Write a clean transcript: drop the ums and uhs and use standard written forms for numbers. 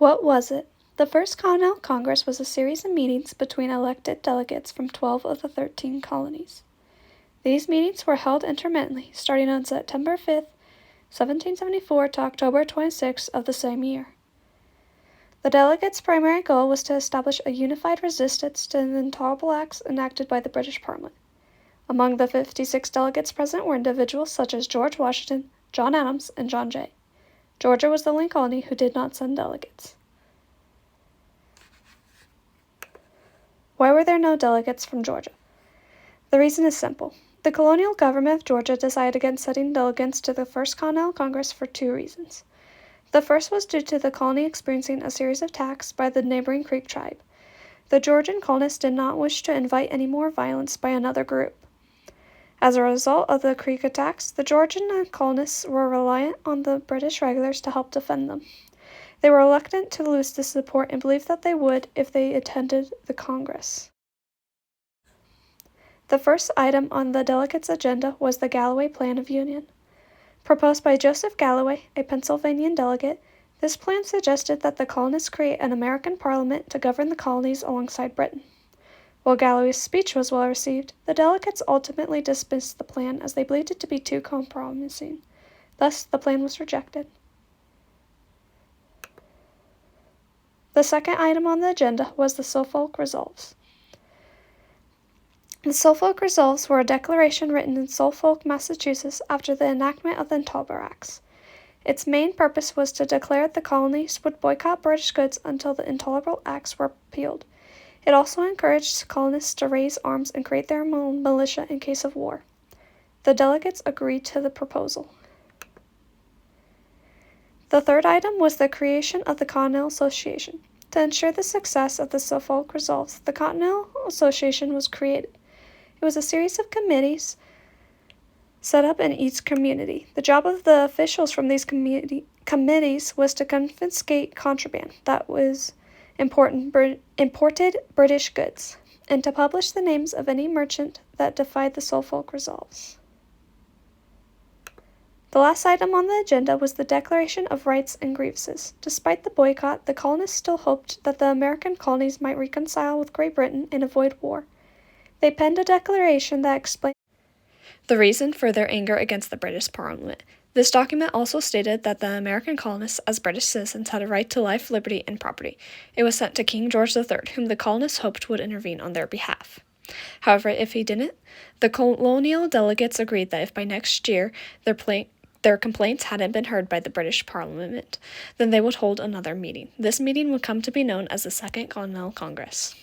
What was it? The First Continental Congress was a series of meetings between elected delegates from 12 of the 13 colonies. These meetings were held intermittently, starting on September 5, 1774 to October 26 of the same year. The delegates' primary goal was to establish a unified resistance to the intolerable acts enacted by the British Parliament. Among the 56 delegates present were individuals such as George Washington, John Adams, and John Jay. Georgia was the only colony who did not send delegates. Why were there no delegates from Georgia? The reason is simple. The colonial government of Georgia decided against sending delegates to the First Continental Congress for two reasons. The first was due to the colony experiencing a series of attacks by the neighboring Creek tribe. The Georgian colonists did not wish to invite any more violence by another group. As a result of the Creek attacks, the Georgian colonists were reliant on the British regulars to help defend them. They were reluctant to lose this support and believed that they would if they attended the Congress. The first item on the delegates' agenda was the Galloway Plan of Union. Proposed by Joseph Galloway, a Pennsylvanian delegate, this plan suggested that the colonists create an American parliament to govern the colonies alongside Britain. While Galloway's speech was well received, the delegates ultimately dismissed the plan as they believed it to be too compromising. Thus, the plan was rejected. The second item on the agenda was the Suffolk Resolves. The Suffolk Resolves were a declaration written in Suffolk, Massachusetts after the enactment of the Intolerable Acts. Its main purpose was to declare the colonies would boycott British goods until the Intolerable Acts were repealed. It also encouraged colonists to raise arms and create their own militia in case of war. The delegates agreed to the proposal. The third item was the creation of the Continental Association. To ensure the success of the Suffolk Resolves, the Continental Association was created. It was a series of committees set up in each community. The job of the officials from these committees was to confiscate contraband, that was imported British goods, and to publish the names of any merchant that defied the Suffolk Resolves. The last item on the agenda was the Declaration of Rights and Grievances. Despite the boycott, the colonists still hoped that the American colonies might reconcile with Great Britain and avoid war. They penned a declaration that explained the reason for their anger against the British Parliament. This document also stated that the American colonists, as British citizens, had a right to life, liberty, and property. It was sent to King George III, whom the colonists hoped would intervene on their behalf. However, if he didn't, the colonial delegates agreed that if by next year their complaints hadn't been heard by the British Parliament, then they would hold another meeting. This meeting would come to be known as the Second Continental Congress.